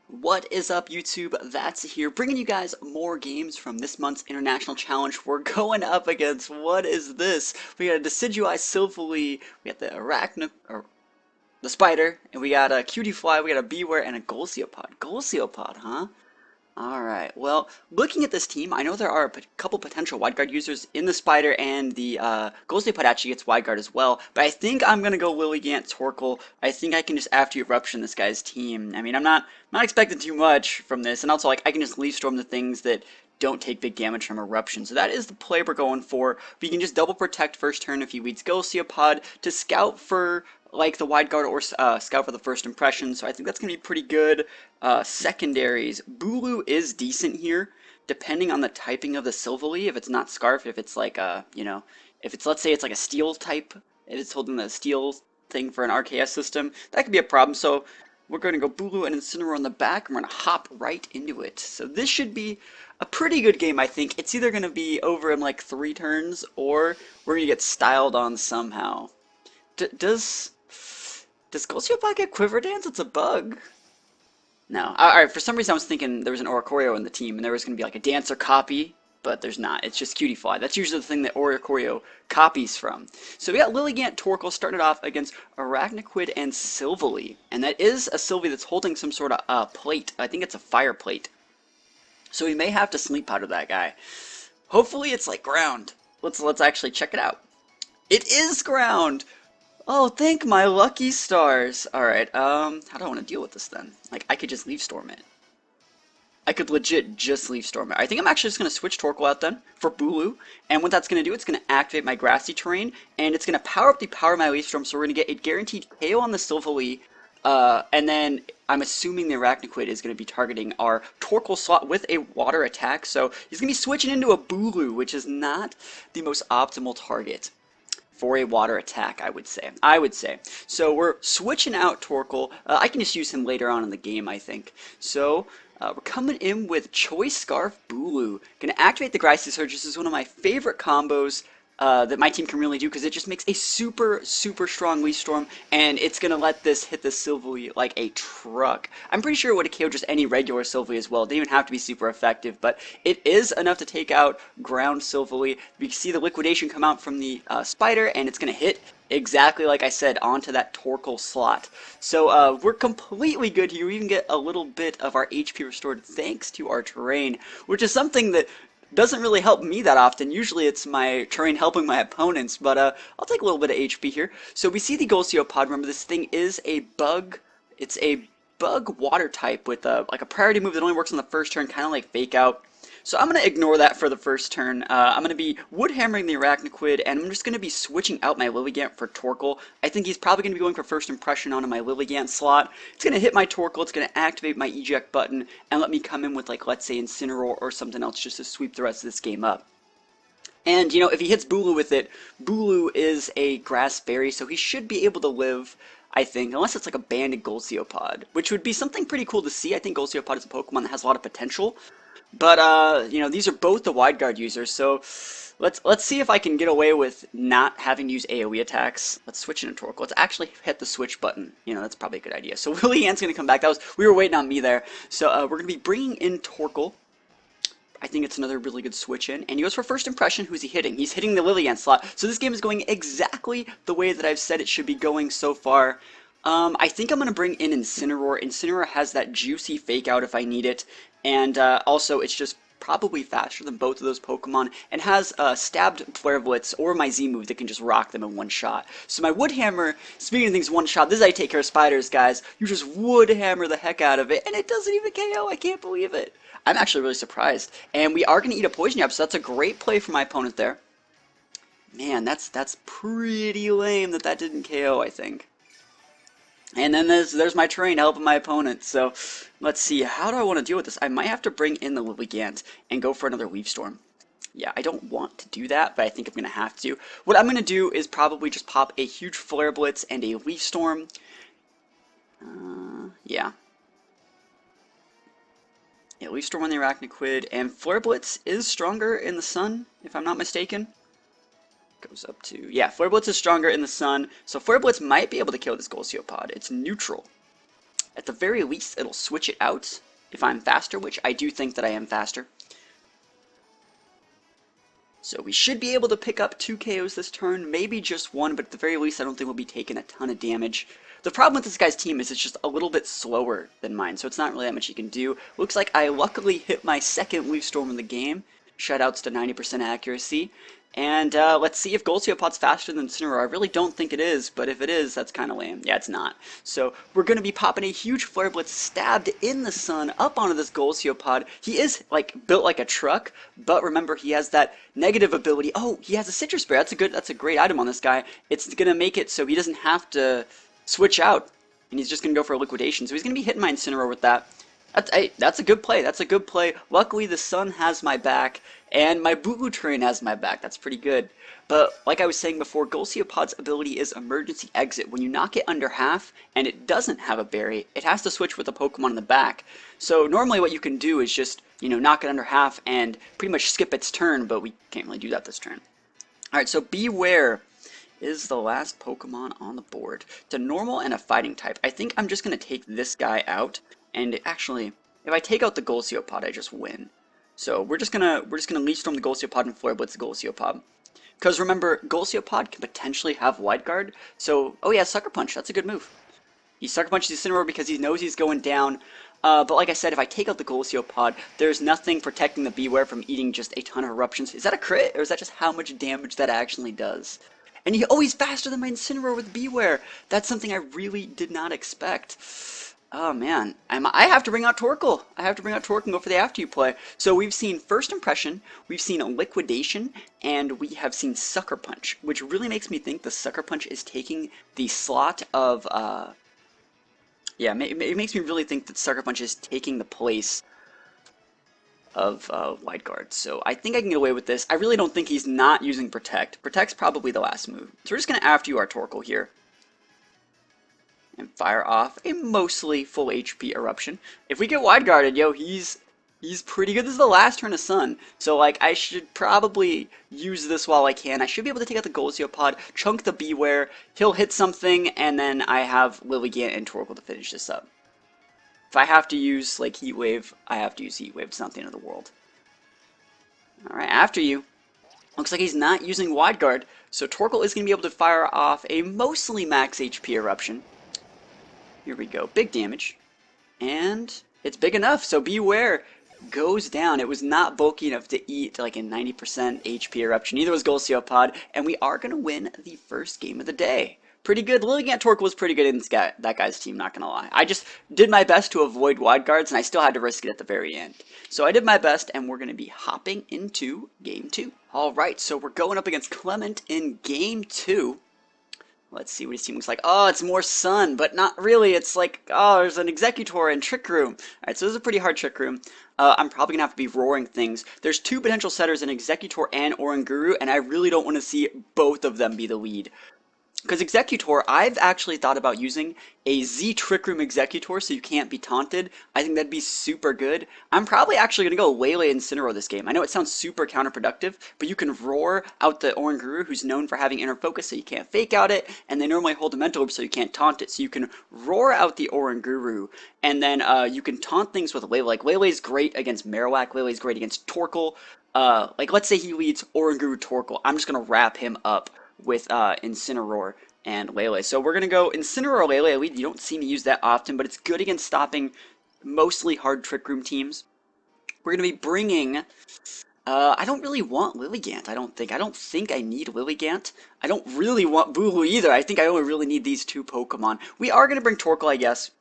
What is up, YouTube? That's here, bringing you guys more games from this month's International Challenge. We're going up against, what is this? We got a Decidueye Silphy, we got the the spider, and we got a cutie fly, we got a beware, and a Golseopod. Golseopod, huh? Alright, well, looking at this team, I know there are a couple potential wide guard users in the Spider, and the Goldsnake actually gets wide guard as well, but I think I'm going to go Lilligant Torkoal. I think I can just After Eruption this guy's team. I mean, I'm not expecting too much from this, and also, like, I can just Leaf Storm the things that don't take big damage from Eruption. So that is the play we're going for. We can just double protect first turn if he leads Golseopod to scout for like the wide guard or scout for the first impression, so I think that's going to be pretty good. Secondaries, Bulu is decent here, depending on the typing of the Silvally. If it's not Scarf, if it's like a, if it's, let's say it's like a Steel type, if it's holding the Steel thing for an RKS system, that could be a problem. So we're going to go Bulu and Incineroar on the back, and we're going to hop right into it. So this should be a pretty good game, I think. It's either going to be over in like 3 turns, or we're going to get styled on somehow. Does Golseopod get Quiver Dance? It's a bug. No. Alright, for some reason I was thinking there was an Oricorio in the team and there was going to be like a Dancer copy, but there's not. It's just Cutie Fly. That's usually the thing that Oricorio copies from. So we got Lilligant Torkoal started off against Arachnoquid and Silvally. And that is a Sylvie that's holding some sort of plate. I think it's a fire plate. So we may have to Sleep Powder that guy. Hopefully it's like ground. Let's actually check it out. It is ground! Oh, thank my lucky stars. Alright, how do I want to deal with this then? Like, I could just Leaf Storm it. I could legit just Leaf Storm it. I think I'm actually just going to switch Torkoal out then for Bulu. And what that's going to do, it's going to activate my Grassy Terrain, and it's going to power up the power of my Leaf Storm, so we're going to get a guaranteed KO on the Silphy, and then I'm assuming the Arachnoquid is going to be targeting our Torkoal slot with a water attack, so he's going to be switching into a Bulu, which is not the most optimal target for a water attack, I would say. So we're switching out Torkoal. I can just use him later on in the game, I think. So we're coming in with Choice Scarf Bulu. Gonna activate the Grassy Surge. This is one of my favorite combos that my team can really do, because it just makes a super strong Leaf Storm, and it's gonna let this hit the Silvally like a truck. I'm pretty sure it would have KO'd just any regular Silvally as well. It didn't even have to be super effective, but it is enough to take out ground Silvally. We see the liquidation come out from the spider, and it's gonna hit exactly like I said onto that Torkoal slot. So we're completely good here. We even get a little bit of our HP restored thanks to our terrain, which is something that doesn't really help me that often. Usually it's my terrain helping my opponents, but I'll take a little bit of HP here. So we see the Golseopod. Remember, this thing is a bug. It's a bug water type with like a priority move that only works on the first turn, kind of like Fake Out. So I'm going to ignore that for the first turn. I'm going to be Wood Hammering the Arachnoquid, and I'm just going to be switching out my Lilligant for Torkoal. I think he's probably going to be going for first impression onto my Lilligant slot. It's going to hit my Torkoal, it's going to activate my eject button, and let me come in with, like, let's say Incineroar or something else just to sweep the rest of this game up. And, you know, if he hits Bulu with it, Bulu is a grass berry, so he should be able to live, I think, unless it's like a banded Golseopod, which would be something pretty cool to see. I think Golseopod is a Pokemon that has a lot of potential. But, you know, these are both the wide guard users, so let's see if I can get away with not having to use AoE attacks. Let's switch into Torkoal. Let's actually hit the switch button. You know, that's probably a good idea. So Lilligant's going to come back. We were waiting on me there. So we're going to be bringing in Torkoal. I think it's another really good switch in. And he goes for first impression. Who's he hitting? He's hitting the Lilligant slot. So this game is going exactly the way that I've said it should be going so far. I think I'm going to bring in Incineroar. Incineroar has that juicy Fake Out if I need it. And also, it's just probably faster than both of those Pokemon, and has Stabbed Flare Blitz or my Z move that can just rock them in one shot. So my Wood Hammer, speaking of things one shot, this is how you take care of spiders, guys. You just Wood Hammer the heck out of it, and it doesn't even KO. I can't believe it. I'm actually really surprised. And we are going to eat a Poison Jab, so that's a great play for my opponent there. Man, that's pretty lame that didn't KO, I think. And then there's my terrain helping my opponent. So let's see, how do I want to deal with this? I might have to bring in the Lilligant and go for another Leaf Storm. Yeah, I don't want to do that, but I think I'm going to have to. What I'm going to do is probably just pop a huge Flare Blitz and a Leaf Storm. Yeah. Yeah, Leaf Storm on the Arachnoquid, and Flare Blitz is stronger in the sun, if I'm not mistaken. Goes up to, yeah, Flare Blitz is stronger in the sun, so Flare Blitz might be able to kill this Golseopod. It's neutral. At the very least, it'll switch it out if I'm faster, which I do think that I am faster. So we should be able to pick up 2 KOs this turn, maybe just 1, but at the very least I don't think we'll be taking a ton of damage. The problem with this guy's team is it's just a little bit slower than mine, so it's not really that much he can do. Looks like I luckily hit my second Leaf Storm in the game. Shoutouts to 90% accuracy. And let's see if Goldseopod's faster than Incineroar. I really don't think it is, but if it is, that's kind of lame. Yeah, it's not. So we're going to be popping a huge Flare Blitz stabbed in the sun up onto this Goldseopod. He is like built like a truck, but remember he has that negative ability. Oh, he has a Citrus Berry. That's a great item on this guy. It's going to make it so he doesn't have to switch out, and he's just going to go for a Liquidation. So he's going to be hitting my Incineroar with that. That's a good play. That's a good play. Luckily, the sun has my back, and my Bulu Train has my back. That's pretty good. But like I was saying before, Goldseopod's ability is Emergency Exit. When you knock it under half, and it doesn't have a berry, it has to switch with a Pokemon in the back. So normally what you can do is just, knock it under half and pretty much skip its turn, but we can't really do that this turn. Alright, so Beware is the last Pokemon on the board. It's a normal and a fighting type. I think I'm just going to take this guy out. And actually, if I take out the Goldseopod, I just win. So we're just gonna Leaf Storm the Goldseopod and Flare Blitz the Goldseopod. Because remember, Goldseopod can potentially have Wide Guard. So, oh yeah, Sucker Punch. That's a good move. He Sucker Punches the Incineroar because he knows he's going down. But like I said, if I take out the Goldseopod, there's nothing protecting the Beware from eating just a ton of eruptions. Is that a crit, or is that just how much damage that actually does? And he's faster than my Incineroar with Beware. That's something I really did not expect. Oh man, I have to bring out Torkoal. I have to bring out Torkoal and go for the After You play. So we've seen First Impression, we've seen Liquidation, and we have seen Sucker Punch, which really makes me think the Sucker Punch is taking the slot of, it makes me really think that Sucker Punch is taking the place of Wide Guard. So I think I can get away with this. I really don't think he's not using Protect. Protect's probably the last move. So we're just going to After You our Torkoal here. And fire off a mostly full HP Eruption. If we get Wide Guarded, he's pretty good. This is the last turn of Sun, so like I should probably use this while I can. I should be able to take out the Goldseopod, chunk the Beware, he'll hit something, and then I have Lilligant and Torkoal to finish this up. If I have to use like Heat Wave, I have to use Heat Wave. It's not the end of the world. Alright, After You. Looks like he's not using Wide Guard, so Torkoal is going to be able to fire off a mostly max HP Eruption. Here we go, big damage, and it's big enough, so Beware goes down. It was not bulky enough to eat like a 90% HP Eruption, neither was Goldseopod, and we are going to win the first game of the day. Pretty good. Lilligant Torkoal was pretty good in that guy's team, not going to lie. I just did my best to avoid Wide Guards, and I still had to risk it at the very end. So I did my best, and we're going to be hopping into Game 2. Alright, so we're going up against Clement in Game 2. Let's see what his team looks like. Oh, it's more Sun, but not really. It's like, oh, there's an Exeggutor and Trick Room. Alright, so this is a pretty hard Trick Room. I'm probably going to have to be roaring things. There's two potential setters, an Exeggutor and Oranguru, and I really don't want to see both of them be the lead. Because Exeggutor, I've actually thought about using a Z Trick Room Exeggutor so you can't be taunted. I think that'd be super good. I'm probably actually going to go Lele Incineroar this game. I know it sounds super counterproductive, but you can roar out the Oranguru, who's known for having inner focus so you can't fake out it, and they normally hold a mental orb so you can't taunt it. So you can roar out the Oranguru, and then you can taunt things with Lele. Like Lele's great against Marowak, Lele's great against Torkoal. Like let's say he leads Oranguru Torkoal. I'm just going to wrap him up with Incineroar and Lele. So we're going to go Incineroar Lele. You don't see me use that often, but it's good against stopping mostly hard Trick Room teams. We're going to be bringing... I don't really want Lilligant, I don't think. I don't think I need Lilligant. I don't really want Bulu either. I think I only really need these two Pokemon. We are going to bring Torkoal, I guess.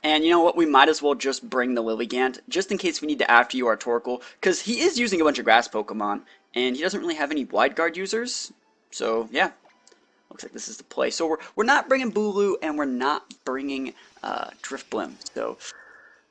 And you know what? We might as well just bring the Lilligant, just in case we need to After You our Torkoal, because he is using a bunch of Grass Pokemon, and he doesn't really have any Wide Guard users. So, yeah. Looks like this is the play. So, we're not bringing Bulu, and we're not bringing Drifblim. So,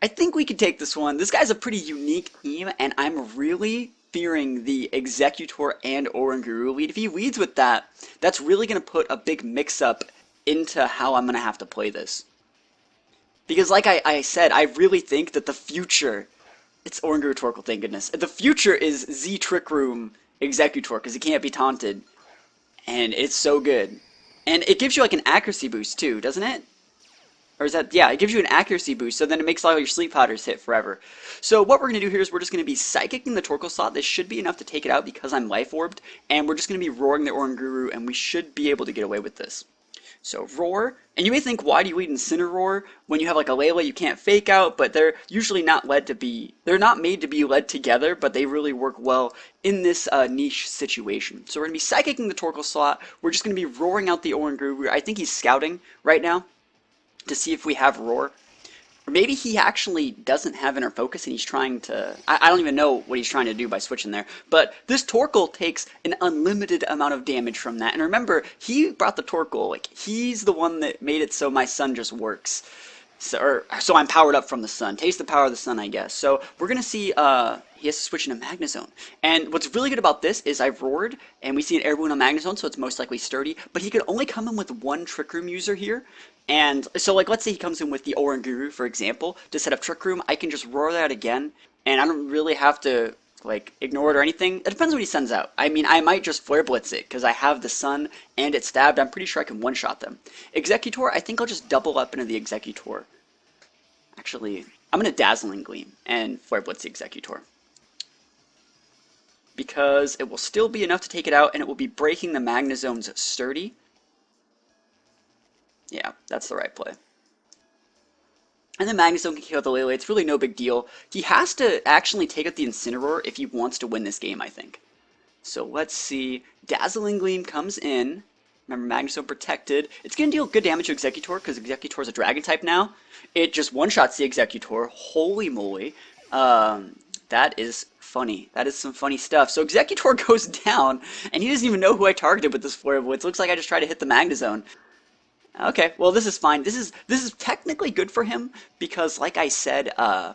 I think we could take this one. This guy's a pretty unique team, and I'm really fearing the Exeggutor and Oranguru lead. If he leads with that, that's really going to put a big mix-up into how I'm going to have to play this. Because like I said, I really think that the future... It's Oranguru Torkoal, thank goodness. The future is Z Trick Room Exeggutor, because he can't be taunted. And it's so good. And it gives you like an accuracy boost too, doesn't it? Or is that, yeah, it gives you an accuracy boost, so then it makes all your sleep powders hit forever. So what we're going to do here is we're just going to be psychicking the Torkoal slot. This should be enough to take it out because I'm life orbed, and we're just going to be roaring the Oranguru, and we should be able to get away with this. So roar, and you may think, why do you need Incineroar when you have like a Layla you can't fake out? But they're usually not they're not made to be led together, but they really work well in this niche situation. So we're gonna be psychicking the Torkoal slot. We're just gonna be roaring out the Oranguru. I think he's scouting right now to see if we have roar. Or maybe he actually doesn't have inner focus and he's trying to... I don't even know what he's trying to do by switching there. But this Torkoal takes an unlimited amount of damage from that. And remember, he brought the Torkoal. Like, he's the one that made it so my sun just works. So I'm powered up from the sun. Taste the power of the sun, I guess. So we're going to see he has to switch into Magnezone. And what's really good about this is I've roared, and we see an air balloon on Magnezone, so it's most likely sturdy. But he could only come in with one Trick Room user here. And so, like, let's say he comes in with the Oranguru, for example, to set up Trick Room. I can just roar that again, and I don't really have to, like, ignore it or anything. It depends what he sends out. I mean, I might just Flare Blitz it, because I have the sun and it's stabbed. I'm pretty sure I can one-shot them. Executor, I think I'll just double up into the Executor. Actually, I'm going to Dazzling Gleam and Flare Blitz the Executor, because it will still be enough to take it out, and it will be breaking the Magnezone's sturdy. Yeah, that's the right play. And then Magnezone can kill the Lele. It's really no big deal. He has to actually take out the Incineroar if he wants to win this game, I think. So let's see. Dazzling Gleam comes in. Remember, Magnezone protected. It's going to deal good damage to Executor because Executor is a Dragon type now. It just one-shots the Executor. Holy moly. That is funny. That is some funny stuff. So Executor goes down, and he doesn't even know who I targeted with this Flare Blitz. Looks like I just tried to hit the Magnezone. Okay, well, this is fine. This is technically good for him because, like I said, I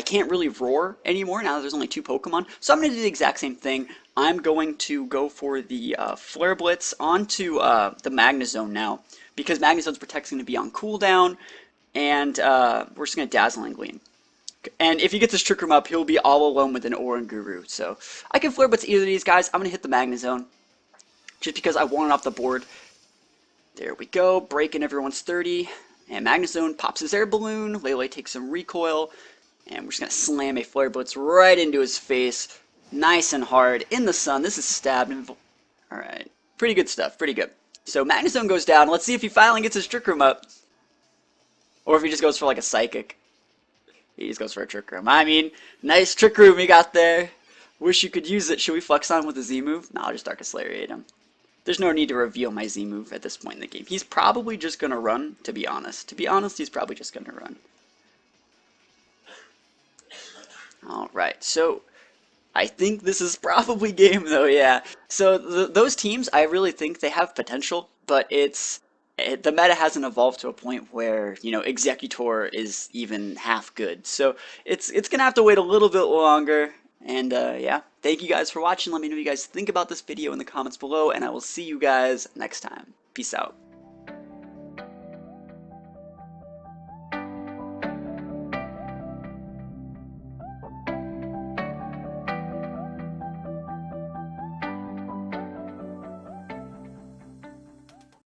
can't really roar anymore now that there's only 2 Pokemon. So I'm going to do the exact same thing. I'm going to go for the Flare Blitz onto the Magnezone now because Magnezone's Protect's going to be on cooldown, and we're just going to Dazzling Gleam. And if he gets his Trick Room up, he'll be all alone with an Oranguru. So I can Flare Blitz either of these guys. I'm going to hit the Magnezone just because I want it off the board. There we go, breaking everyone's 30, and Magnezone pops his air balloon, Lele takes some recoil, and we're just going to slam a Flare Blitz right into his face, nice and hard, in the sun. This is stabbed. Alright, pretty good stuff, pretty good. So Magnezone goes down. Let's see if he finally gets his Trick Room up, or if he just goes for like a Psychic. He just goes for a Trick Room. I mean, nice Trick Room he got there. Wish you could use it. Should we flex on with a Z move? No, I'll just Darkest Lariat him. There's no need to reveal my Z move at this point in the game. He's probably just going to run, to be honest. To be honest, he's probably just going to run. Alright, so I think this is probably game, though, yeah. So those teams, I really think they have potential, but the meta hasn't evolved to a point where, you know, Executor is even half good. So it's going to have to wait a little bit longer. And yeah, thank you guys for watching. Let me know what you guys think about this video in the comments below, and I will see you guys next time. Peace out.